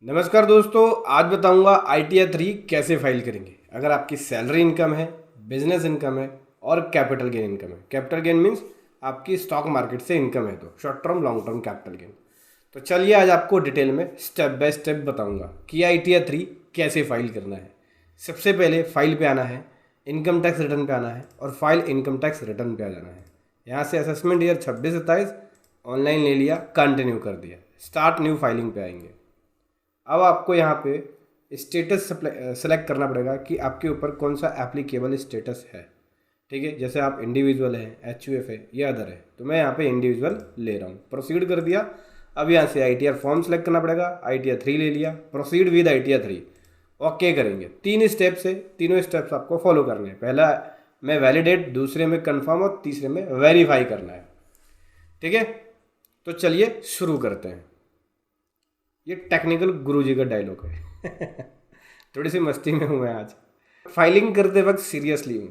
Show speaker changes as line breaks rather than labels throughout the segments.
नमस्कार दोस्तों, आज बताऊंगा ITR 3 कैसे फाइल करेंगे। अगर आपकी सैलरी इनकम है, बिजनेस इनकम है और कैपिटल गेन इनकम है। कैपिटल गेन मीन्स आपकी स्टॉक मार्केट से इनकम है, तो short term long term capital gain. तो चलिए आज आपको डिटेल में स्टेप बाय स्टेप बताऊंगा कि ITR 3 कैसे फाइल करना है। सबसे पहले फाइल पे आना है, इनकम टैक्स रिटर्न पे आना है और फाइल इनकम टैक्स रिटर्न पे आ जाना है। यहाँ से असेसमेंट ईयर 26-27 ऑनलाइन ले लिया, कंटिन्यू कर दिया, स्टार्ट न्यू फाइलिंग पे आएंगे। अब आपको यहाँ पे स्टेटस सेलेक्ट करना पड़ेगा कि आपके ऊपर कौन सा एप्लीकेबल स्टेटस है। ठीक है, जैसे आप इंडिविजुअल हैं, HUF है या अदर है, तो मैं यहाँ पे इंडिविजुअल ले रहा हूँ। प्रोसीड कर दिया। अब यहाँ से ITR फॉर्म सेलेक्ट करना पड़ेगा। ITR 3 ले लिया, प्रोसीड विद ITR 3 ओके करेंगे। 3 स्टेप से तीनों स्टेप्स आपको फॉलो करने हैं। पहला में वैलिडेट, दूसरे में कन्फर्म और तीसरे में वेरीफाई करना है। ठीक है, तो चलिए शुरू करते हैं। ये टेक्निकल गुरुजी का डायलॉग है। थोड़ी सी मस्ती में हूँ मैं आज। फाइलिंग करते वक्त सीरियसली हूँ।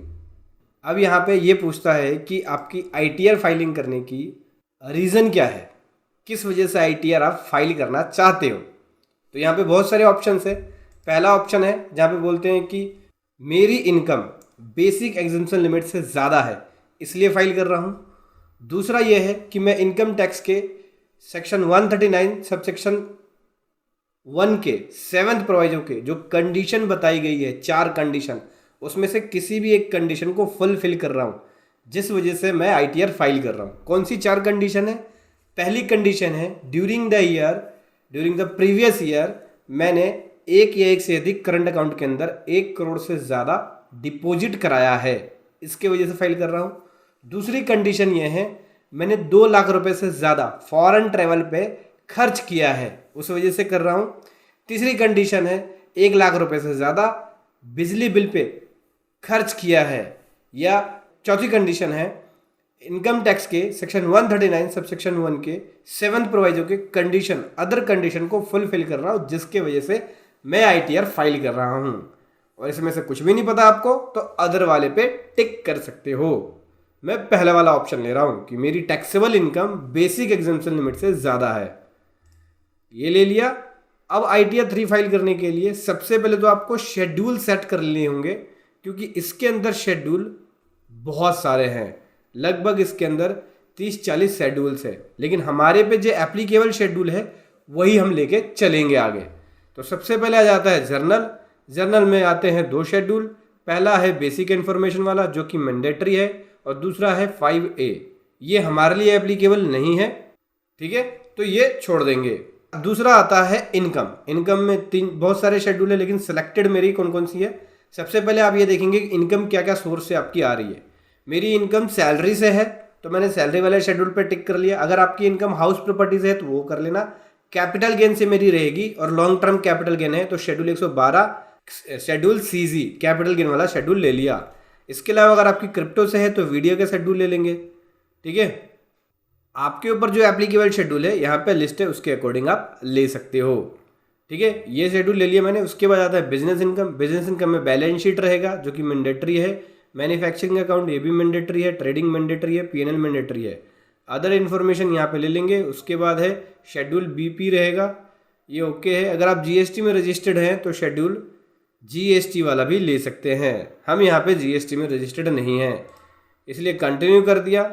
अब यहाँ पे ये पूछता है कि आपकी ITR फाइलिंग करने की रीज़न क्या है, किस वजह से ITR आप फाइल करना चाहते हो। तो यहाँ पे बहुत सारे ऑप्शन है। पहला ऑप्शन है जहाँ पे बोलते हैं कि मेरी इनकम बेसिक एग्जम्पशन लिमिट से ज़्यादा है इसलिए फाइल कर रहा हूँ। दूसरा ये है कि मैं इनकम टैक्स के सेक्शन 139 सबसेक्शन 1 के 7th प्रोविजन के जो कंडीशन बताई गई है, 4 कंडीशन, उसमें से किसी भी एक कंडीशन को फुलफिल कर रहा हूँ, जिस वजह से मैं ITR फाइल कर रहा हूँ। कौन सी 4 कंडीशन है? पहली कंडीशन है ड्यूरिंग द प्रीवियस ईयर मैंने एक या एक से अधिक करंट अकाउंट के अंदर 1 करोड़ से ज़्यादा डिपॉजिट कराया है, इसके वजह से फाइल कर रहा हूँ। दूसरी कंडीशन ये है मैंने 2 लाख रुपए से ज़्यादा फॉरेन ट्रैवल पे खर्च किया है, उस वजह से कर रहा हूँ। तीसरी कंडीशन है 1 लाख रुपए से ज़्यादा बिजली बिल पे खर्च किया है। या चौथी कंडीशन है इनकम टैक्स के सेक्शन 139 सबसेक्शन 1 के 7th प्रोविजन के कंडीशन, अदर कंडीशन को फुलफिल कर रहा हूँ, जिसके वजह से मैं ITR फाइल कर रहा हूँ। और इसमें से कुछ भी नहीं पता आपको तो अदर वाले पे टिक कर सकते हो। मैं पहला वाला ऑप्शन ले रहा हूँ कि मेरी taxable income basic exemption limit से ज़्यादा है, ये ले लिया। अब ITR 3 फाइल करने के लिए सबसे पहले तो आपको शेड्यूल सेट कर लिए होंगे, क्योंकि इसके अंदर शेड्यूल बहुत सारे हैं। लगभग इसके अंदर 30-40 शेड्यूल्स है, लेकिन हमारे पे जो एप्लीकेबल शेड्यूल है वही हम लेके चलेंगे आगे। तो सबसे पहले आ जाता है जर्नल में आते हैं 2 शेड्यूल। पहला है बेसिक इन्फॉर्मेशन वाला जो कि मैंडेटरी है, और दूसरा है 5A, ये हमारे लिए एप्लीकेबल नहीं है। ठीक है, तो ये छोड़ देंगे। दूसरा आता है इनकम में बहुत सारे शेड्यूल है, लेकिन सिलेक्टेड मेरी कौन कौन सी है। सबसे पहले आप ये देखेंगे कि इनकम क्या क्या सोर्स से आपकी आ रही है। मेरी इनकम सैलरी से है तो मैंने सैलरी वाले शेड्यूल पे टिक कर लिया। अगर आपकी इनकम हाउस प्रॉपर्टी से है तो वो कर लेना। कैपिटल गेन से मेरी रहेगी और लॉन्ग टर्म कैपिटल गेन है तो schedule 112 schedule CG capital gain वाला शेड्यूल ले लिया। इसके अलावा अगर आपकी क्रिप्टो से है तो वीडियो का शेड्यूल ले लेंगे। ठीक है, आपके ऊपर जो एप्लीकेबल शेड्यूल है यहाँ पे लिस्ट है, उसके अकॉर्डिंग आप ले सकते हो। ठीक है, ये शेड्यूल ले लिया मैंने। उसके बाद आता है बिजनेस इनकम में बैलेंस शीट रहेगा जो कि मैंडेटरी है। मैन्युफैक्चरिंग अकाउंट ये भी मैंडेटरी है। ट्रेडिंग मैंडेटरी है। PNL मैंडेटरी है। अदर इन्फॉर्मेशन यहाँ पे ले लेंगे। उसके बाद है शेड्यूल BP रहेगा, ये ओके है। अगर आप GST में रजिस्टर्ड हैं तो शेड्यूल GST वाला भी ले सकते हैं। हम यहाँ पे GST में रजिस्टर्ड नहीं हैं, इसलिए कंटिन्यू कर दिया।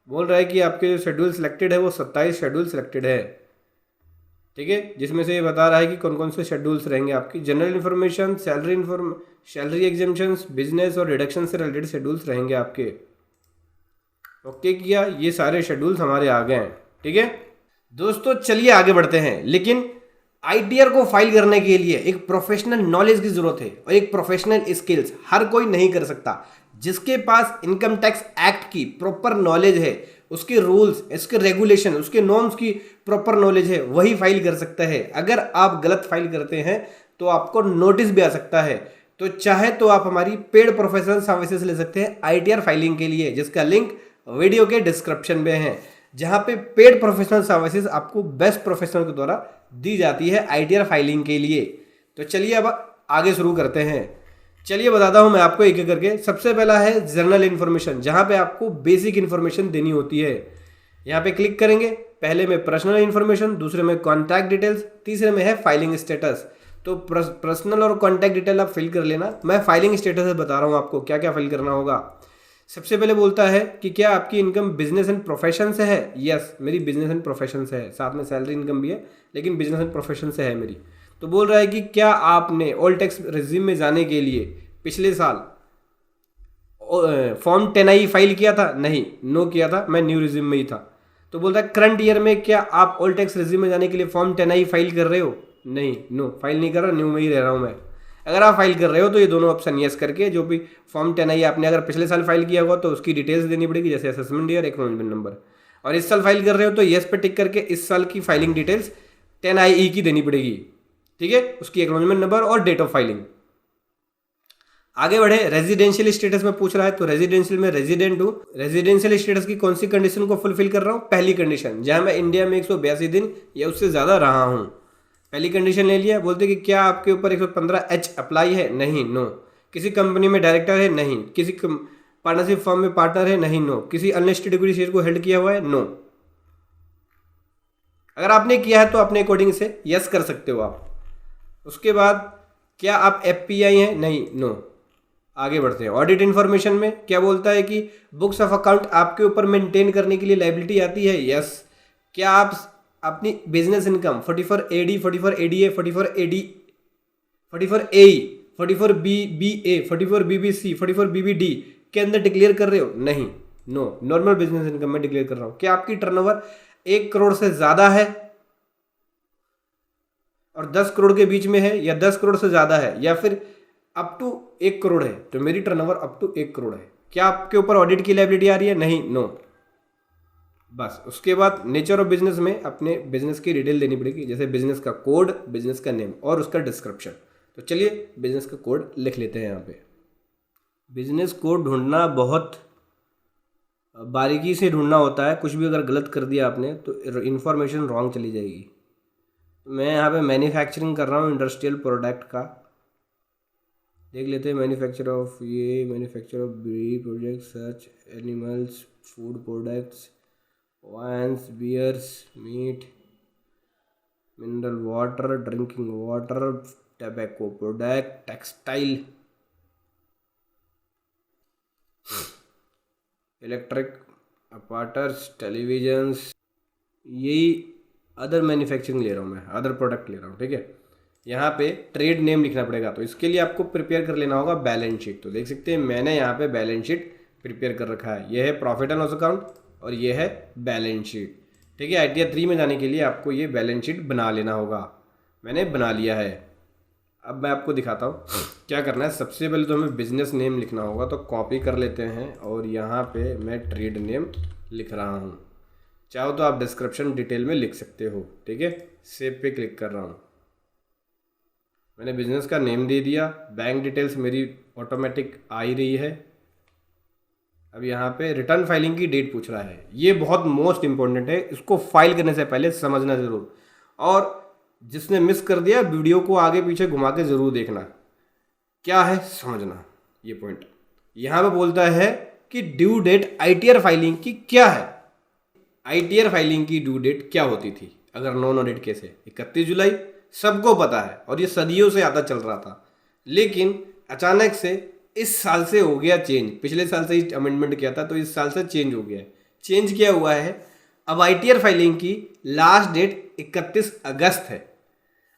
बोल रहा है कि आपके जो शेड्यूल सिलेक्टेड है वो 27 शेड्यूल सिलेक्टेड है। ठीक है, जिसमें से ये बता रहा है कि कौन कौन से शेड्यूल्स रहेंगे आपकी। General information, salary exemptions, business और रिडक्शन से रिलेटेड शेड्यूल्स रहेंगे आपके। ओके किया, ये सारे शेड्यूल्स हमारे आ गए हैं। ठीक है दोस्तों, चलिए आगे बढ़ते हैं। लेकिन ITR को फाइल करने के लिए एक प्रोफेशनल नॉलेज की जरूरत है और एक प्रोफेशनल स्किल्स हर कोई नहीं कर सकता। जिसके पास इनकम टैक्स एक्ट की प्रॉपर नॉलेज है, उसके रूल्स, इसके रेगुलेशन, उसके नॉर्म्स की प्रॉपर नॉलेज है, वही फाइल कर सकता है। अगर आप गलत फाइल करते हैं तो आपको नोटिस भी आ सकता है। तो चाहे तो आप हमारी पेड प्रोफेशनल सर्विसेज ले सकते हैं ITR फाइलिंग के लिए, जिसका लिंक वीडियो के डिस्क्रिप्शन में है, जहां पे पेड प्रोफेशनल सर्विसेज आपको बेस्ट प्रोफेशनल के द्वारा दी जाती है ITR फाइलिंग के लिए। तो चलिए अब आगे शुरू करते हैं। चलिए बताता हूं मैं आपको एक एक करके। सबसे पहला है जनरल इन्फॉर्मेशन, जहां पे आपको बेसिक इन्फॉर्मेशन देनी होती है। यहाँ पे क्लिक करेंगे पहले में पर्सनल इन्फॉर्मेशन, दूसरे में कॉन्टैक्ट डिटेल्स, तीसरे में है फाइलिंग स्टेटस। तो पर्सनल और कॉन्टैक्ट डिटेल आप फिल कर लेना। मैं फाइलिंग स्टेटस बता रहा हूँ आपको क्या क्या फिल करना होगा। सबसे पहले बोलता है कि क्या आपकी इनकम बिजनेस एंड प्रोफेशन से है। यस, मेरी बिजनेस एंड प्रोफेशन से है, साथ में सैलरी इनकम भी है, लेकिन बिजनेस एंड प्रोफेशन से है मेरी। तो बोल रहा है कि क्या आपने ऑल टैक्स रिज्यूम में जाने के लिए पिछले साल फॉर्म 10I फाइल किया था। नहीं, नो किया था, मैं न्यू रिज्यूम में ही था। तो बोलता है करंट ईयर में क्या आप ऑल टैक्स रिज्यूम में जाने के लिए फॉर्म 10I फाइल कर रहे हो। नहीं, नो, फाइल नहीं कर रहा, न्यू में ही रह रहा हूँ मैं। अगर आप फाइल कर रहे हो तो ये दोनों ऑप्शन यस करके, जो भी फॉर्म 10I आपने अगर पिछले साल फाइल किया होगा तो उसकी डिटेल्स देनी पड़ेगी, जैसे असेसमेंट ईयर, एक्नॉलेजमेंट नंबर। और इस साल फाइल कर रहे हो तो यस पे टिक करके इस साल की फाइलिंग डिटेल्स 10IE की देनी पड़ेगी, ठीक है, उसकी एक्नॉलेजमेंट नंबर और डेट ऑफ फाइलिंग। आगे बढ़े, रेजिडेंशियल स्टेटस में पूछ रहा है, तो रेजिडेंशियल में रेजिडेंट हूँ। रेजिडेंशियल स्टेटस की कौन सी कंडीशन को फुलफिल कर रहा हूँ। पहली कंडीशन, जहां मैं इंडिया में 182 दिन या उससे ज़्यादा रहा हूँ। पहली कंडीशन ले लिया। बोलते कि क्या आपके ऊपर 115H अप्लाई है। नहीं, नो। किसी कंपनी में डायरेक्टर है। नहीं। किसी पार्टनरशिप फर्म में पार्टनर है। नहीं, नो। किसी अनलिस्टेड इक्विटी शेयर को हेल्ड किया हुआ है। नो। अगर आपने किया है तो अपने अकॉर्डिंग से यस कर सकते हो आप। उसके बाद क्या आप FPI हैं। नहीं, नो। आगे बढ़ते हैं। ऑडिट इन्फॉर्मेशन में क्या बोलता है कि बुक्स ऑफ अकाउंट आपके ऊपर मेंटेन करने के लिए लायबिलिटी आती है। यस। क्या आप अपनी business income 44AD, 44ADA, 44AD, 44AE, 44BBA, 44BBC, 44BBD के अंदर डिक्लेयर कर रहे हो। नहीं, नो। नॉर्मल बिजनेस इनकम में डिक्लेयर कर रहा हूं। क्या आपकी टर्नओवर 1 करोड़ से ज्यादा है और 10 करोड़ के बीच में है, या 10 करोड़ से ज्यादा है, या फिर अप टू 1 करोड़ है। तो मेरी टर्नओवर अप टू 1 करोड़ है। क्या आपके ऊपर ऑडिट की लायबिलिटी आ रही है। नहीं, नो। बस उसके बाद नेचर ऑफ बिजनेस में अपने बिजनेस की डिटेल देनी पड़ेगी, जैसे बिजनेस का कोड, बिजनेस का नेम और उसका डिस्क्रिप्शन। तो चलिए बिजनेस का कोड लिख लेते हैं यहाँ पे। बिजनेस कोड ढूंढना बहुत बारीकी से ढूंढना होता है। कुछ भी अगर गलत कर दिया आपने तो इन्फॉर्मेशन रॉन्ग चली जाएगी। तो मैं यहाँ पे मैन्युफैक्चरिंग कर रहा हूँ इंडस्ट्रियल प्रोडक्ट का। देख लेते हैं manufacture of brewery product such animals food products, wines, beers, meat, mineral water, drinking water, tobacco product, textile, electric apparatus, televisions, यही अदर मैन्युफैक्चरिंग ले रहा हूँ मैं, अदर प्रोडक्ट ले रहा हूँ, ठीक है। यहाँ पे ट्रेड नेम लिखना पड़ेगा, तो इसके लिए आपको प्रिपेयर कर लेना होगा बैलेंस शीट। तो देख सकते हैं मैंने यहाँ पे बैलेंस शीट प्रिपेयर कर रखा है। यह है प्रॉफिट एंड लॉस अकाउंट और ये है बैलेंस शीट, ठीक है। ITR 3 में जाने के लिए आपको ये बैलेंस शीट बना लेना होगा। मैंने बना लिया है। अब मैं आपको दिखाता हूँ क्या करना है। सबसे पहले तो हमें बिजनेस नेम लिखना होगा, तो कॉपी कर लेते हैं और यहाँ पे मैं ट्रेड नेम लिख रहा हूँ। चाहो तो आप डिस्क्रिप्शन डिटेल में लिख सकते हो, ठीक है। सेव पे क्लिक कर रहा हूँ। मैंने बिजनेस का नेम दे दिया। बैंक डिटेल्स मेरी ऑटोमेटिक आ ही रही है। अब यहाँ पे रिटर्न फाइलिंग की डेट पूछ रहा है। ये बहुत मोस्ट इंपॉर्टेंट है, इसको फाइल करने से पहले समझना जरूर। और जिसने मिस कर दिया वीडियो को आगे पीछे घुमा के जरूर देखना, क्या है समझना ये पॉइंट। यहाँ पे बोलता है कि ड्यू डेट ITR फाइलिंग की क्या है। ITR फाइलिंग की ड्यू डेट क्या होती थी अगर नॉन ऑडिट केस है। 31 जुलाई सबको पता है और ये सदियों से आता चल रहा था, लेकिन अचानक से इस साल से हो गया चेंज। पिछले साल से ही अमेंडमेंट किया था, तो इस साल से चेंज हो गया है। चेंज क्या हुआ है, अब ITR फाइलिंग की लास्ट डेट 31 अगस्त है।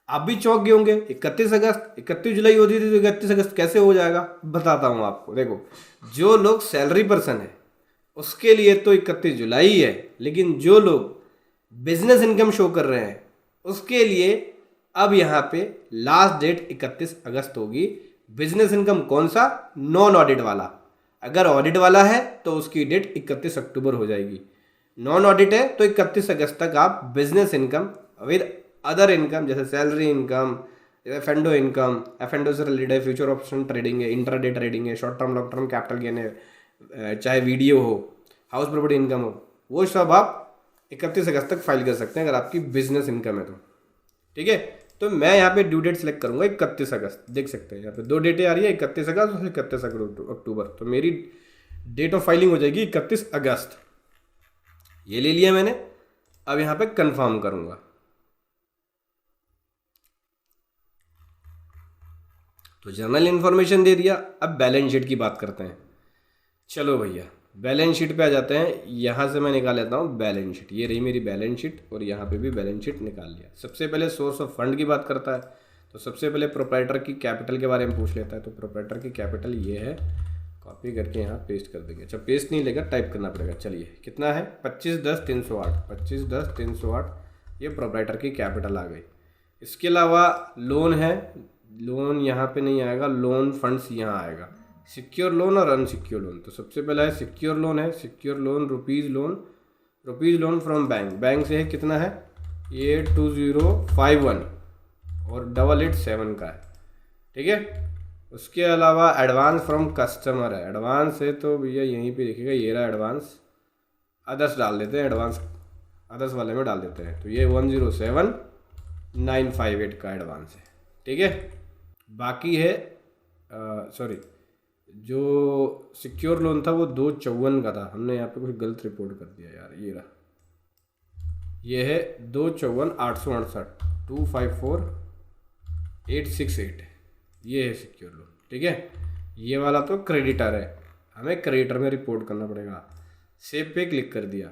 आप भी चौंक गए होंगे, 31 अगस्त, 31 जुलाई होती थी तो 31 अगस्त कैसे हो जाएगा। बताता हूँ आपको। देखो, जो लोग सैलरी पर्सन है उसके लिए तो 31 जुलाई है, लेकिन जो लोग बिजनेस इनकम शो कर रहे हैं उसके लिए अब यहाँ पे लास्ट डेट 31 अगस्त होगी। बिजनेस इनकम कौन सा, नॉन ऑडिट वाला। अगर ऑडिट वाला है तो उसकी डेट 31 अक्टूबर हो जाएगी। नॉन ऑडिट है तो 31 अगस्त तक आप business income with other income, जैसे सैलरी इनकम, जैसे एफएनडो इनकम, एफएनडो से रिलेटेड है, फ्यूचर ऑप्शन ट्रेडिंग है, इंट्राडे ट्रेडिंग है, short term long term capital gain है, चाहे वीडियो हो, हाउस प्रॉपर्टी इनकम हो, वो सब आप 31 अगस्त तक फाइल कर सकते हैं अगर आपकी बिजनेस इनकम है तो, ठीक है। तो मैं यहाँ पे ड्यू डेट सेलेक्ट करूंगा 31 अगस्त। देख सकते हैं यहाँ पे 2 डेटें आ रही है, 31 अगस्त और 31 अक्टूबर। तो मेरी डेट ऑफ फाइलिंग हो जाएगी 31 अगस्त। ये ले लिया मैंने। अब यहाँ पे कंफर्म करूँगा। तो जनरल इन्फॉर्मेशन दे दिया। अब बैलेंस शीट की बात करते हैं। चलो भैया बैलेंस शीट पे आ जाते हैं। यहाँ से मैं निकाल लेता हूँ बैलेंस शीट। ये रही मेरी बैलेंस शीट और यहाँ पे भी बैलेंस शीट निकाल लिया। सबसे पहले सोर्स ऑफ फंड की बात करता है, तो सबसे पहले प्रोप्राइटर की कैपिटल के बारे में पूछ लेता है। तो प्रोप्राइटर की कैपिटल ये है, कॉपी करके यहाँ पेस्ट कर देंगे। अच्छा पेस्ट नहीं लेगा, टाइप करना पड़ेगा। चलिए कितना है, 25,10,308, 25,10,308 ये प्रोप्राइटर की कैपिटल आ गई। इसके अलावा लोन है, लोन यहाँ पे नहीं आएगा, लोन फंड्स यहाँ आएगा। सिक्योर लोन और अनसिक्योर लोन, तो सबसे पहला है सिक्योर लोन है। Secure loan rupees loan from bank, bank से है कितना है ये 2051 और 887 का है, ठीक है। उसके अलावा एडवांस फ्रॉम कस्टमर है, एडवांस है तो भैया यहीं पे देखिएगा ये रहा एडवांस, अदर्स डाल देते हैं, एडवांस अदर्स वाले में डाल देते हैं। तो ये 107,958 का एडवांस है, ठीक है। बाकी है सॉरी जो सिक्योर लोन था वो 254 का था, हमने यहाँ पे कुछ गलत रिपोर्ट कर दिया यार। ये रहा, ये है 254,868 254,868 ये है सिक्योर लोन, ठीक है। ये वाला तो क्रेडिटर है, हमें क्रेडिटर में रिपोर्ट करना पड़ेगा। सेव पे क्लिक कर दिया,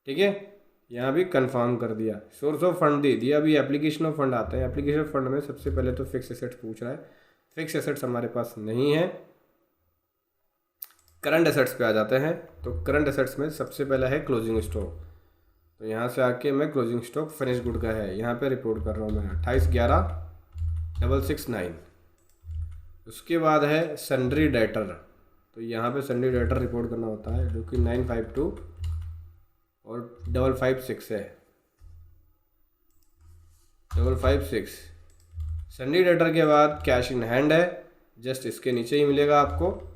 ठीक है। यहाँ भी कंफर्म कर दिया। सोर्स ऑफ फंड दे दिया। अभी एप्लीकेशन ऑफ फंड आता है। एप्लीकेशन ऑफ फंड में सबसे पहले तो फिक्स एसेट्स पूछ रहा है, फिक्स एसेट्स हमारे पास नहीं है। करंट एसेट्स पे आ जाते हैं। तो करंट एसेट्स में सबसे पहला है क्लोजिंग स्टॉक। तो यहाँ से आके मैं क्लोजिंग स्टॉक फिनिश गुड का है, यहाँ पे रिपोर्ट कर रहा हूँ मैं 28,11,669। उसके बाद है सन्ड्री डेटर, तो यहाँ पे सन्ड्री डेटर रिपोर्ट करना होता है जो कि 952 और 556 है, 556। सन्ड्री डेटर के बाद कैश इन हैंड है, जस्ट इसके नीचे ही मिलेगा आपको,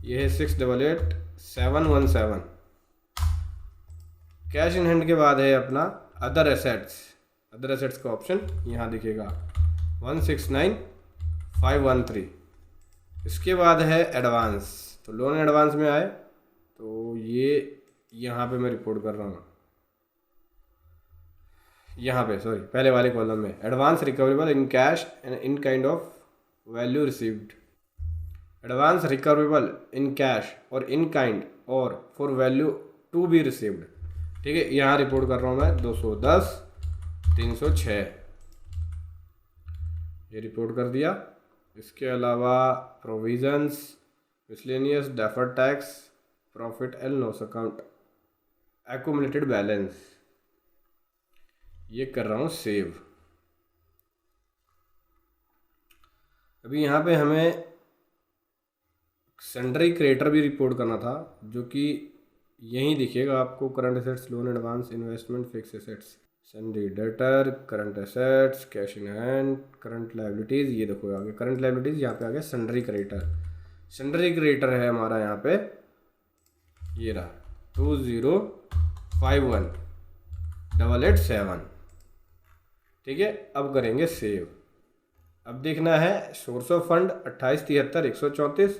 ये है 688,717। कैश इन हैंड के बाद है अपना अदर एसेट्स, अदर एसेट्स का ऑप्शन यहाँ दिखेगा 169,513। इसके बाद है एडवांस, तो लोन एडवांस में आए तो ये यहाँ पे मैं रिपोर्ट कर रहा हूँ, यहाँ पे सॉरी पहले वाले कॉलम में advance recoverable in cash and in kind of value received. Advance recoverable in cash और इन काइंड और for value to be received, ठीक है। यहाँ रिपोर्ट कर रहा हूँ मैं 210,306 ये रिपोर्ट कर दिया। इसके अलावा provisions, miscellaneous, deferred tax, profit and loss account, accumulated balance, ये कर रहा हूँ सेव। अभी यहाँ पे हमें सन्ड्री क्रेडिटर भी रिपोर्ट करना था, जो कि यहीं दिखेगा आपको, current assets, loan advance, investment, fix assets, sundry debtor, current assets, cash in hand, current liabilities, ये देखो आगे करंट लायबिलिटीज़, यहाँ पे आ गया सन्ड्री क्रेडिटर। सन्ड्री क्रेडिटर है हमारा यहाँ पे, ये रहा 2051887, ठीक है। अब करेंगे सेव। अब देखना है सोर्स ऑफ फंड 28,73,134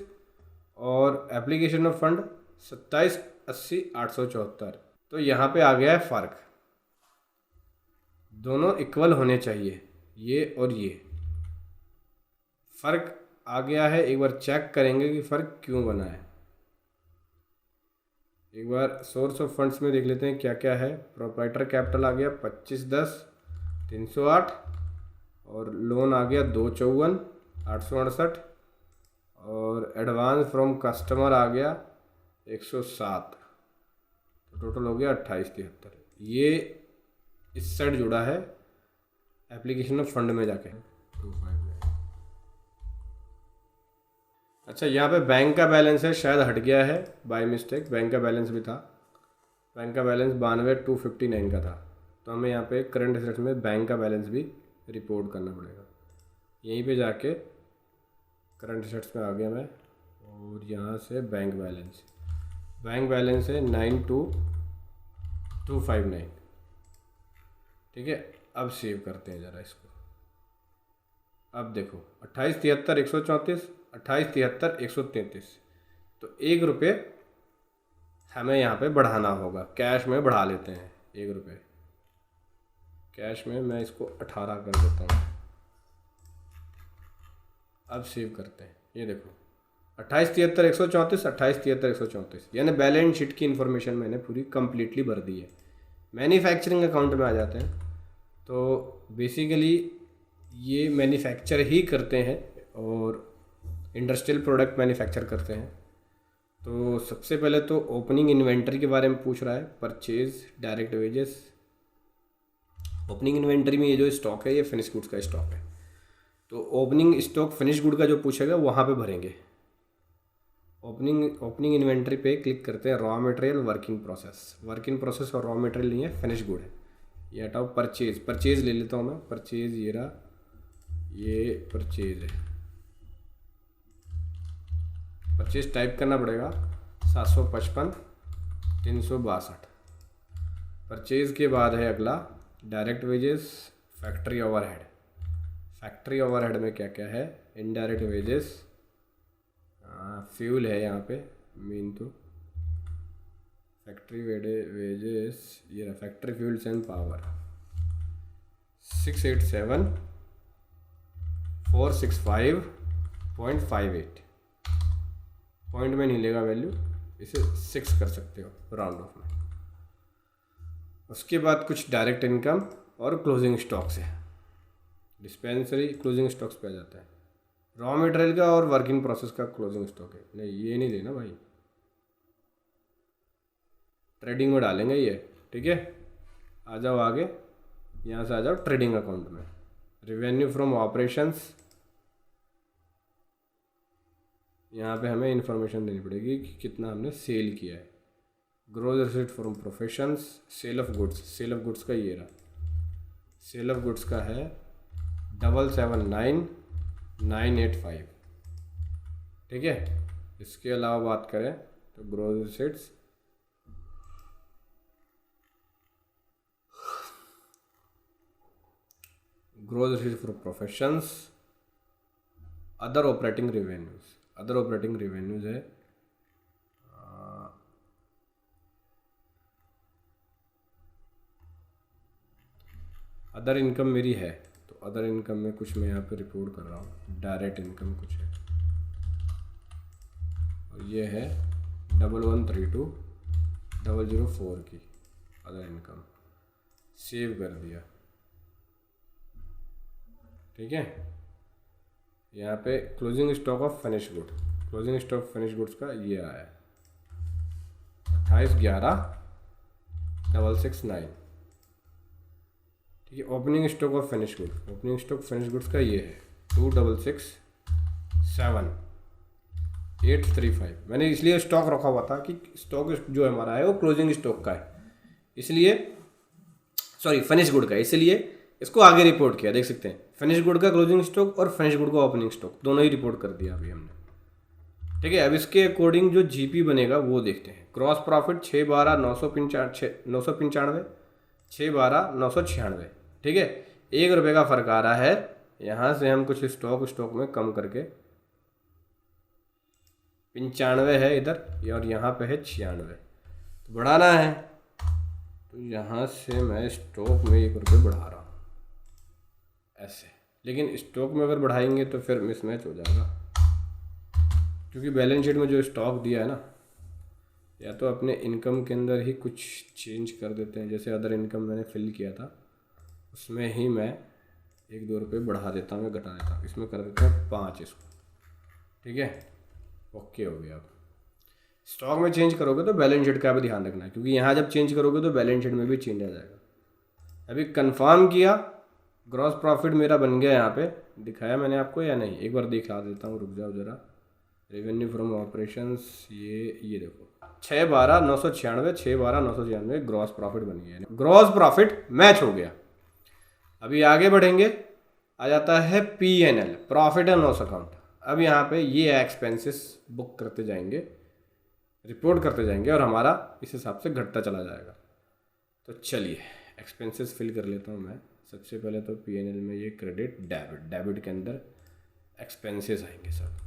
और एप्लीकेशन ऑफ फंड 27,80,874। तो यहाँ पे आ गया है फ़र्क, दोनों इक्वल होने चाहिए, ये और ये। फ़र्क आ गया है, एक बार चेक करेंगे कि फ़र्क क्यों बना है। एक बार सोर्स ऑफ फंड्स में देख लेते हैं क्या क्या है। प्रोप्राइटर कैपिटल आ गया 25,10,308 और लोन आ गया 254,868 और एडवांस फ्रॉम कस्टमर आ गया 107, तो टोटल हो गया 28,73। ये इस साइड जुड़ा है एप्लीकेशन ऑफ फंड में जाके 259। अच्छा यहाँ पे बैंक का बैलेंस है, शायद हट गया है बाय मिस्टेक, बैंक का बैलेंस भी था। बैंक का बैलेंस 92,259 का था, तो हमें यहाँ पे करंट एसेट्स में बैंक का बैलेंस भी रिपोर्ट करना पड़ेगा। यहीं पे जाके करंट एसेट्स में आ गया मैं और यहाँ से बैंक बैलेंस है 92,259, ठीक है। अब सेव करते हैं ज़रा इसको। अब देखो 28,73,134, 28,73,133, तो 1 रुपये हमें यहाँ पे बढ़ाना होगा। कैश में बढ़ा लेते हैं 1 रुपये, कैश में मैं इसको 18 कर देता हूँ। अब सेव करते हैं। ये देखो 2873 134, 2873 134, यानी बैलेंस शीट की इन्फॉर्मेशन मैंने पूरी कंप्लीटली भर दी है। मैन्युफैक्चरिंग अकाउंट में आ जाते हैं। तो बेसिकली ये मैन्युफैक्चर ही करते हैं और इंडस्ट्रियल प्रोडक्ट मैन्युफैक्चर करते हैं। तो सबसे पहले तो ओपनिंग इन्वेंटरी के बारे में पूछ रहा है, purchase, direct wages. Opening inventory में ये जो स्टॉक है ये फिनिश गुड्स का स्टॉक है। तो ओपनिंग स्टॉक फिनिश गुड का जो पूछेगा वहाँ पे भरेंगे। ओपनिंग इन्वेंटरी पे क्लिक करते हैं, रॉ मटेरियल, वर्किंग प्रोसेस और रॉ मटेरियल नहीं है, फिनिश गुड है। ये हटाओ, परचेज ले लेता हूँ मैं। परचेज ये रहा, ये परचेज है। परचेज टाइप करना पड़ेगा 755 362। परचेज के बाद है अगला direct wages, factory overhead. Factory overhead में क्या क्या है, इनडायरेक्ट वेजेस, फ्यूल है यहाँ पे मेन। तो फैक्ट्री वेजेस ये रहा, factory fuels and power 687,465.58। Point में नहीं लेगा वैल्यू, इसे 6 कर सकते हो राउंड ऑफ में। उसके बाद कुछ डायरेक्ट इनकम और क्लोजिंग स्टॉक्स है। डिस्पेंसरी क्लोजिंग स्टॉक्स पे आ जाता है। रॉ मटेरियल का और वर्किंग प्रोसेस का क्लोजिंग स्टॉक है। नहीं ये नहीं लेना भाई, ट्रेडिंग में डालेंगे ये, ठीक है। आ जाओ आगे, यहाँ से आ जाओ ट्रेडिंग अकाउंट में। रेवेन्यू फ्रॉम ऑपरेशंस, यहाँ पे हमें इंफॉर्मेशन देनी पड़ेगी कि कितना हमने सेल किया है। Gross receipt from professions, sale of goods का ये रहा, सेल ऑफ गुड्स का है 779,985, ठीक है। इसके अलावा बात करें तो gross receipts, for professions, other operating revenues है अदर इनकम मेरी है। तो अदर इनकम में कुछ मैं यहाँ पे रिपोर्ट कर रहा हूँ, डायरेक्ट इनकम कुछ है और ये है 1132,004 की अदर इनकम। सेव कर दिया, ठीक है। यहाँ पे closing stock of finish goods का ये आया है 28,11,669, ठीक है। Opening stock of finish goods का ये है 2,66,7,835। मैंने इसलिए स्टॉक रखा हुआ था कि स्टॉक जो हमारा है वो क्लोजिंग स्टॉक का है, इसलिए फिनिश गुड का है, इसलिए इसको आगे रिपोर्ट किया। देख सकते हैं फिनिश गुड का क्लोजिंग स्टॉक और फिनिश गुड का ओपनिंग स्टॉक दोनों ही रिपोर्ट कर दिया अभी हमने, ठीक है। अब इसके अकॉर्डिंग जो जीपी बनेगा वो देखते हैं। क्रॉस प्रॉफिट 612,995, 612,996, ठीक है। ₹1 का फर्क आ रहा है। यहाँ से हम कुछ स्टॉक में कम करके 95 है इधर और यहाँ पे है 96, तो बढ़ाना है। तो यहाँ से मैं स्टॉक में ₹1 बढ़ा रहा हूँ ऐसे, लेकिन स्टॉक में अगर बढ़ाएंगे तो फिर मिसमैच हो जाएगा, क्योंकि बैलेंस शीट में जो स्टॉक दिया है ना, या तो अपने इनकम के अंदर ही कुछ चेंज कर देते हैं। जैसे अदर इनकम मैंने फिल किया था, उसमें ही मैं ₹1-2 बढ़ा देता हूँ या घटा देता हूँ। इसमें कर देता हूँ 5 इसको, ठीक है। ओके हो गया। अब स्टॉक में चेंज करोगे तो बैलेंस शीट का भी ध्यान रखना है, क्योंकि यहाँ जब चेंज करोगे तो बैलेंस शीट में भी चेंज आ जाएगा। अभी कंफर्म किया, ग्रॉस प्रॉफिट मेरा बन गया। यहाँ पे दिखाया मैंने आपको या नहीं, एक बार दिखा देता हूँ, रुक जाओ ज़रा। रेवेन्यू फ्रॉम ऑपरेशंस, ये देखो 612,996, 612,996 ग्रॉस प्रॉफिट बन गया, ग्रॉस प्रॉफिट मैच हो गया। अभी आगे बढ़ेंगे, आ जाता है P&L, profit and loss account. अब यहाँ पे ये एक्सपेंसेस बुक करते जाएंगे, रिपोर्ट करते जाएंगे और हमारा इस हिसाब से घटता चला जाएगा। तो चलिए एक्सपेंसेस फिल कर लेता हूँ मैं। सबसे पहले तो P&L में ये क्रेडिट डेबिट के अंदर एक्सपेंसेस आएंगे सब।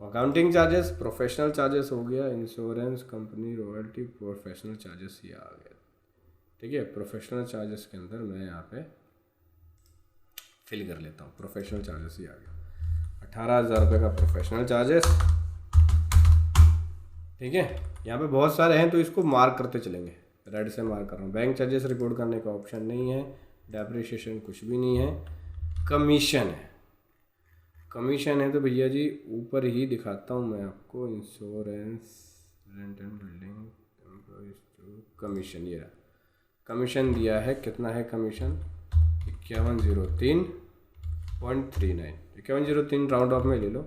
अकाउंटिंग चार्जेस, प्रोफेशनल चार्जेस हो गया, insurance company, royalty, professional charges ये आ गया, ठीक है। प्रोफेशनल चार्जेस के अंदर मैं यहाँ पे फिल कर लेता हूँ, प्रोफेशनल चार्जेस ही आ गया, 18,000 रुपये का प्रोफेशनल चार्जेस। ठीक है, यहाँ पे बहुत सारे हैं तो इसको मार्क करते चलेंगे, रेड से मार्क कर रहा हूँ। बैंक चार्जेस रिपोर्ट करने का ऑप्शन नहीं है, डेप्रिसिएशन कुछ भी नहीं है, कमीशन है। कमीशन है तो भैया जी ऊपर ही दिखाता हूँ मैं आपको, insurance, rent and building, commission, ये रहा कमीशन दिया है। कितना है कमीशन? 5103.39, 5103 राउंड ऑफ में ले लो।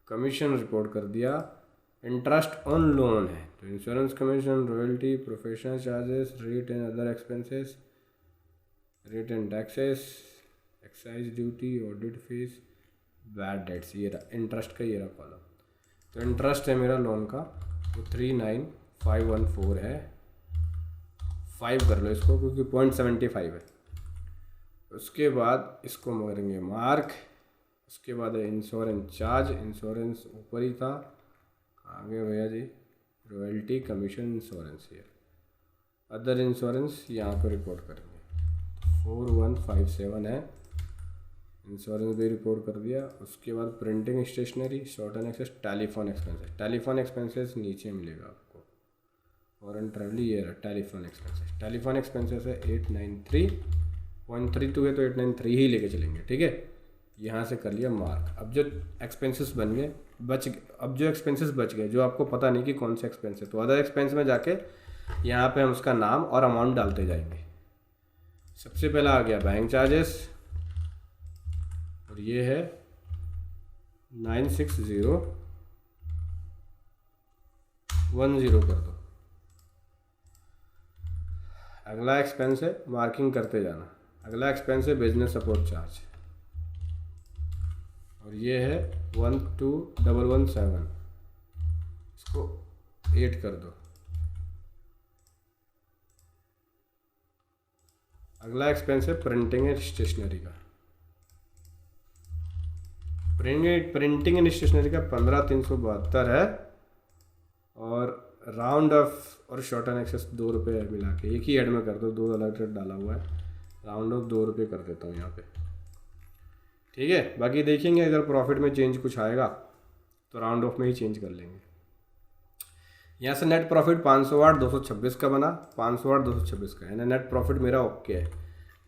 कमीशन रिपोर्ट कर दिया। इंटरेस्ट ऑन लोन है तो insurance commission, royalty, professional charges, rate and other expenses, rate and taxes, excise duty, audit fees, bad debts, ये रहा इंटरेस्ट का, ये रहा कॉलम। तो इंटरेस्ट है मेरा लोन का तो 39,514 है, 5 कर लो इसको क्योंकि 0.75 है। उसके बाद इसको करेंगे मार्क। उसके बाद है इंश्योरेंस चार्ज, इंश्योरेंस ऊपर ही था, आगे भैया जी, रॉयल्टी, कमीशन, इंश्योरेंस, ये अदर इंश्योरेंस यहाँ पर रिपोर्ट करेंगे। 4157 है, इंश्योरेंस भी रिपोर्ट कर दिया। उसके बाद printing stationery, short and excess, telephone expenses, telephone expenses नीचे मिलेगा आपको, फॉरेन ट्रैवल, ये रहा टेलीफोन एक्सपेंसेस। टेलीफोन एक्सपेंसेस है 893.32 है तो 893 ही लेके चलेंगे। ठीक है, यहाँ से कर लिया मार्क। अब जो एक्सपेंसेस बन गए अब जो एक्सपेंसेस बच गए जो आपको पता नहीं कि कौन से एक्सपेंस है, तो अदर एक्सपेंस में जाके यहाँ पे हम उसका नाम और अमाउंट डालते जाएंगे। सबसे पहला आ गया बैंक चार्जेस और ये है 96010 कर दो। अगला एक्सपेंस है, मार्किंग करते जाना, अगला एक्सपेंस है बिजनेस सपोर्ट चार्ज और ये है 12,117, इसको 8 कर दो। अगला एक्सपेंस है प्रिंटिंग एंड स्टेशनरी का, प्रिंटिंग एंड स्टेशनरी का 15,372 है और राउंड ऑफ और शॉर्ट एंड एक्सेस 2 रुपये मिला के एक ही ऐड में कर दो, 2 अलग डाला हुआ है, राउंड ऑफ 2 रुपये कर देता हूँ यहाँ पे। ठीक है, बाकी देखेंगे अगर प्रॉफिट में चेंज कुछ आएगा तो राउंड ऑफ में ही चेंज कर लेंगे। यहाँ से नेट प्रॉफिट 508,226 का बना, 508,226 का, यानी नेट प्रॉफिट मेरा ओके है।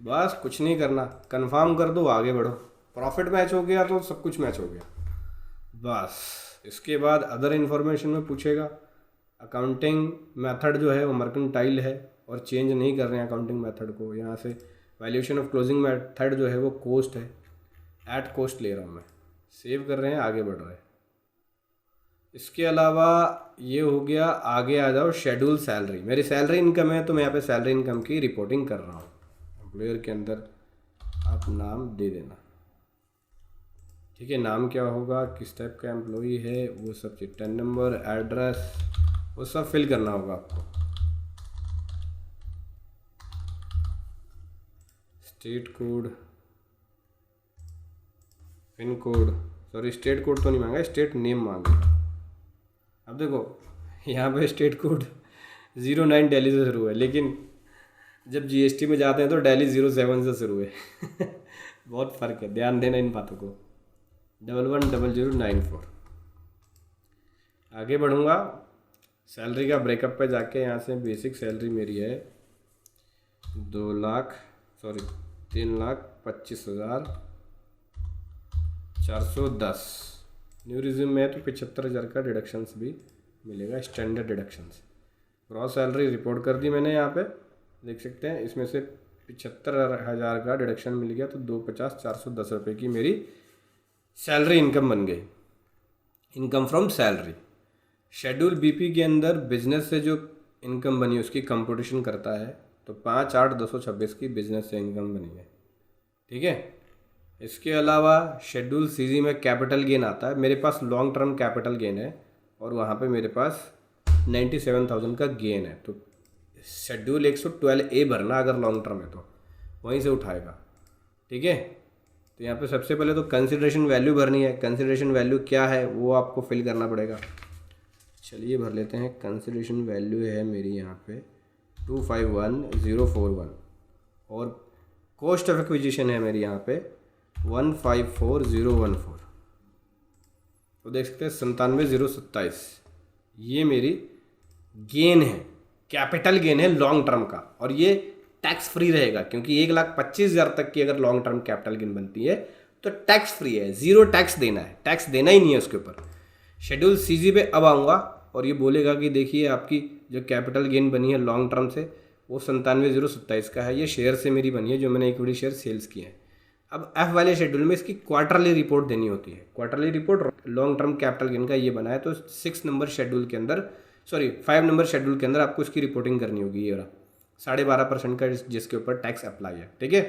बस कुछ नहीं करना, कंफर्म कर दो, आगे बढ़ो। प्रॉफिट मैच हो गया तो सब कुछ मैच हो गया बस। इसके बाद अदर इन्फॉर्मेशन में पूछेगा, अकाउंटिंग मेथड जो है वो मर्केंटाइल है और चेंज नहीं कर रहे हैं अकाउंटिंग मेथड को। यहाँ से वैल्यूएशन ऑफ क्लोजिंग मेथड जो है वो कॉस्ट है, एट कॉस्ट ले रहा हूँ मैं, सेव कर रहे हैं, आगे बढ़ रहे हैं। इसके अलावा ये हो गया, आगे आ जाओ शेड्यूल सैलरी। मेरी सैलरी इनकम है तो मैं यहाँ पे सैलरी इनकम की रिपोर्टिंग कर रहा हूँ। एम्प्लॉयर के अंदर आप नाम दे देना, ठीक है, नाम क्या होगा, किस टाइप का एम्प्लॉई है, वो सब चीज़, टर्न नंबर, एड्रेस, वो सब फिल करना होगा आपको। State code, pin code, sorry state code तो नहीं मांगा, स्टेट नेम मांगेगा। अब देखो यहाँ पे स्टेट कोड 09 दिल्ली से शुरू है, लेकिन जब जीएसटी में जाते हैं तो दिल्ली 07 से शुरू है बहुत फ़र्क है, ध्यान देना इन बातों को। 110094। आगे बढ़ूँगा, सैलरी का ब्रेकअप पे जाके यहाँ से बेसिक सैलरी मेरी है 3,25,410। न्यू रिज्यूम में है तो 75,000 का डिडक्शंस भी मिलेगा, standard deductions. Gross salary report कर दी मैंने, यहाँ पे देख सकते हैं, इसमें से 75,000 का डिडक्शन मिल गया तो 250,410 रुपये की मेरी सैलरी इनकम बन गई, income from salary. Schedule BP के अंदर बिजनेस से जो इनकम बनी उसकी कंपटीशन करता है तो 5,8,226 की बिजनेस से इनकम बनी है। ठीक है, इसके अलावा शेड्यूल सीजी में कैपिटल गेन आता है, मेरे पास लॉन्ग टर्म कैपिटल गेन है और वहाँ पे मेरे पास 97,000 का गेन है। तो शेड्यूल 112A भरना अगर लॉन्ग टर्म है तो वहीं से उठाएगा। ठीक है, तो यहाँ पे सबसे पहले तो कंसिडरेशन वैल्यू भरनी है। कंसिडरेशन वैल्यू क्या है वो आपको फिल करना पड़ेगा। चलिए भर लेते हैं। कंसिडरेशन वैल्यू है मेरी यहाँ पे 251041 और कॉस्ट ऑफ एक्विजिशन है मेरी यहाँ पे 154014। तो देख सकते हैं 97,027 ये मेरी गेन है, कैपिटल गेन है लॉन्ग टर्म का, और ये टैक्स फ्री रहेगा क्योंकि 1,25,000 तक की अगर लॉन्ग टर्म कैपिटल गेन बनती है तो टैक्स फ्री है, ज़ीरो टैक्स देना है, टैक्स देना ही नहीं है उसके ऊपर। शेड्यूल सीजी पे अब आऊँगा और ये बोलेगा कि देखिए आपकी जो कैपिटल गेन बनी है लॉन्ग टर्म से वो 97,027 का है, ये शेयर से मेरी बनी है जो मैंने इक्विटी शेयर सेल्स किए हैं। अब एफ वाले शेड्यूल में इसकी क्वार्टरली रिपोर्ट देनी होती है। Quarterly report long term capital gain का ये बना है, तो 5 नंबर शेड्यूल के अंदर आपको इसकी रिपोर्टिंग करनी होगी। ये वाला 12.5% का जिसके ऊपर टैक्स अप्लाई है, ठीक है।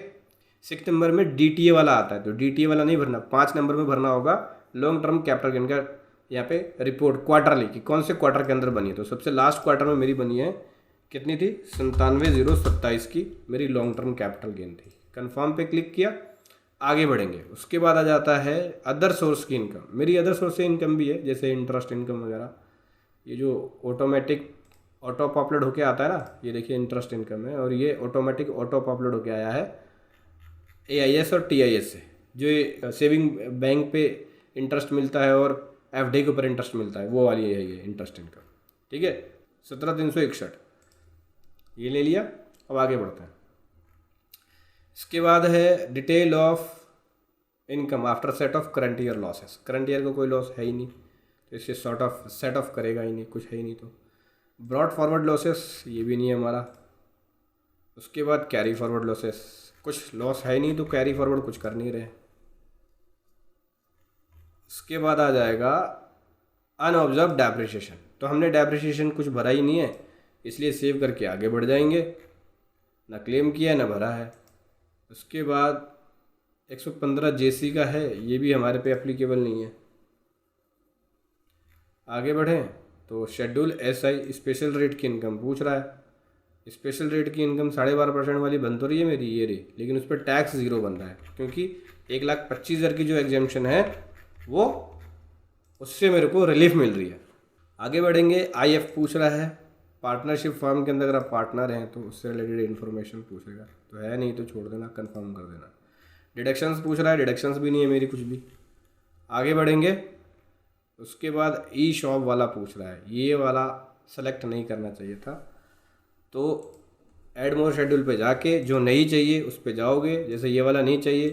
6 नंबर में DTA वाला आता है, तो DTA वाला नहीं भरना, 5 नंबर में भरना होगा लॉन्ग टर्म कैपिटल गेन का यहाँ पे रिपोर्ट क्वार्टरली की कौन से क्वार्टर के अंदर बनी है। तो सबसे लास्ट क्वार्टर में मेरी बनी है कितनी थी, 97,027 की मेरी लॉन्ग टर्म कैपिटल गेन थी। कंफर्म पे क्लिक किया, आगे बढ़ेंगे। उसके बाद आ जाता है अदर सोर्स की इनकम। मेरी अदर सोर्स से इनकम भी है जैसे इंटरेस्ट इनकम वगैरह, ये जो ऑटोमेटिक ऑटो पॉपुलेट होके आता है ना, ये देखिए इंटरेस्ट इनकम है, और ये ऑटोमेटिक ऑटो पॉपुलेट होके आया है AIS और TIS से, जो ये सेविंग बैंक पे इंटरेस्ट मिलता है और FD के ऊपर इंटरेस्ट मिलता है, वो वाली है ये इंटरेस्ट इनकम, ठीक है। 17,361 ये ले लिया। अब आगे बढ़ते हैं। इसके बाद है detail of income after set of current year losses. Current year का कोई लॉस है ही नहीं तो इसे सेट ऑफ करेगा ही नहीं, कुछ है ही नहीं। तो ब्रॉड फॉरवर्ड लॉसेस ये भी नहीं है हमारा। उसके बाद कैरी फॉरवर्ड लॉसेस, कुछ लॉस है ही नहीं तो कैरी फॉरवर्ड कुछ कर नहीं रहे। उसके बाद आ जाएगा अनऑब्जर्व डेप्रिसिएशन, तो हमने डेप्रिसिएशन कुछ भरा ही नहीं है इसलिए सेव करके आगे बढ़ जाएंगे, ना क्लेम किया ना भरा है। उसके बाद 115 JC का है, ये भी हमारे पे एप्लीकेबल नहीं है। आगे बढ़ें तो शेड्यूल SI स्पेशल रेट की इनकम पूछ रहा है। स्पेशल रेट की इनकम 12.5% वाली बन तो रही है मेरी, ये रही, लेकिन उस पर टैक्स 0 बन रहा है क्योंकि 1,25,000 की जो एग्जेम्पशन है वो उससे मेरे को रिलीफ मिल रही है। आगे बढ़ेंगे। IF पूछ रहा है, पार्टनरशिप फर्म के अंदर अगर आप पार्टनर हैं तो उससे रिलेटेड इन्फॉर्मेशन पूछेगा, तो है नहीं तो छोड़ देना, कंफर्म कर देना। डिडक्शंस पूछ रहा है, डिडक्शंस भी नहीं है मेरी कुछ भी। आगे बढ़ेंगे। उसके बाद ई शॉप वाला पूछ रहा है, ये वाला सेलेक्ट नहीं करना चाहिए था, तो ऐड मोर शेड्यूल पे जाके जो नहीं चाहिए उस पे जाओगे, जैसे ये वाला नहीं चाहिए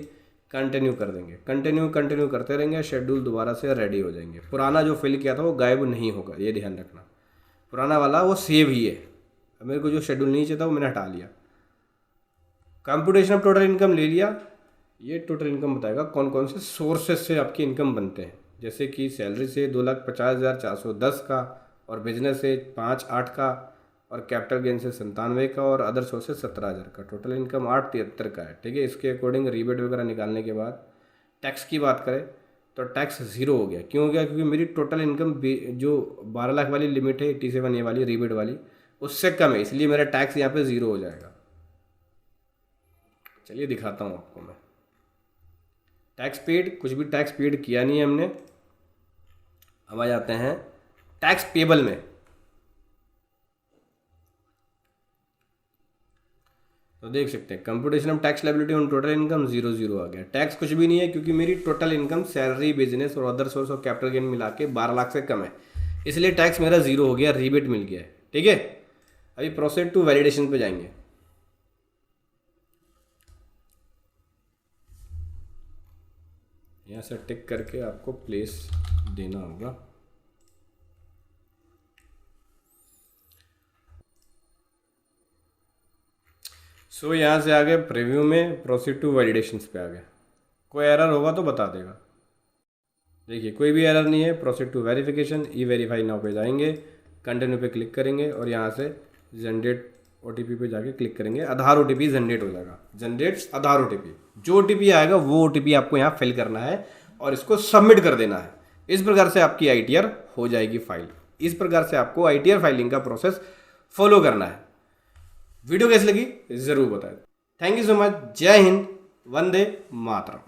कंटिन्यू कर देंगे, कंटिन्यू करते रहेंगे, शेड्यूल दोबारा से रेडी हो जाएंगे। पुराना जो फिल किया था वो गायब नहीं होगा, ये ध्यान रखना, पुराना वाला वो सेव ही है। मेरे को जो शेड्यूल नहीं चाहिए था वो मैंने हटा लिया। कंप्यूटेशन ऑफ टोटल इनकम ले लिया, ये टोटल इनकम बताएगा कौन कौन से सोर्सेज से आपकी इनकम बनते हैं, जैसे कि सैलरी से 2,50,410 का, और बिजनेस से 5,8 का, और कैपिटल गेन से 97 का, और अदर सोर्स से 17,000 का। टोटल इनकम 873 का है, ठीक है। इसके अकॉर्डिंग रिबेट वगैरह निकालने के बाद टैक्स की बात करें तो टैक्स 0 हो गया। क्यों हो गया? क्योंकि मेरी टोटल इनकम जो 12 लाख वाली लिमिट है 87 ये वाली रिबेट वाली उससे कम है, इसलिए मेरा टैक्स यहाँ पे 0 हो जाएगा। चलिए दिखाता हूँ आपको मैं। टैक्स पेड, कुछ भी टैक्स पेड किया नहीं है हमने। अब आ जाते हैं टैक्स पेबल में। तो देख सकते हैं computation of tax liability on total income 0 आ गया। टैक्स कुछ भी नहीं है क्योंकि मेरी टोटल इनकम सैलरी, बिजनेस और other source of capital gain मिला के 12 लाख से कम है, इसलिए टैक्स मेरा 0 हो गया, रीबेट मिल गया है, ठीक है। अभी प्रोसीड टू वैलिडेशन पे जाएंगे। यहाँ से टिक करके आपको प्लेस देना होगा। सो यहाँ से आगे प्रीव्यू में प्रोसीड टू वैलिडेशंस पे आ गए। कोई एरर होगा तो बता देगा। देखिए कोई भी एरर नहीं है। Proceed to verification, e verify now पे जाएंगे, कंटिन्यू पे क्लिक करेंगे और यहाँ से जनरेट OTP पे जाके क्लिक करेंगे। आधार OTP जनरेट हो जाएगा। जनरेट आधार OTP, जो OTP आएगा वो OTP आपको यहाँ फिल करना है और इसको सबमिट कर देना है। इस प्रकार से आपकी ITR हो जाएगी फाइल। इस प्रकार से आपको ITR फाइलिंग का प्रोसेस फॉलो करना है। वीडियो कैसी लगी ज़रूर बताएं। Thank you so much. जय हिंद, वंदे मातरम।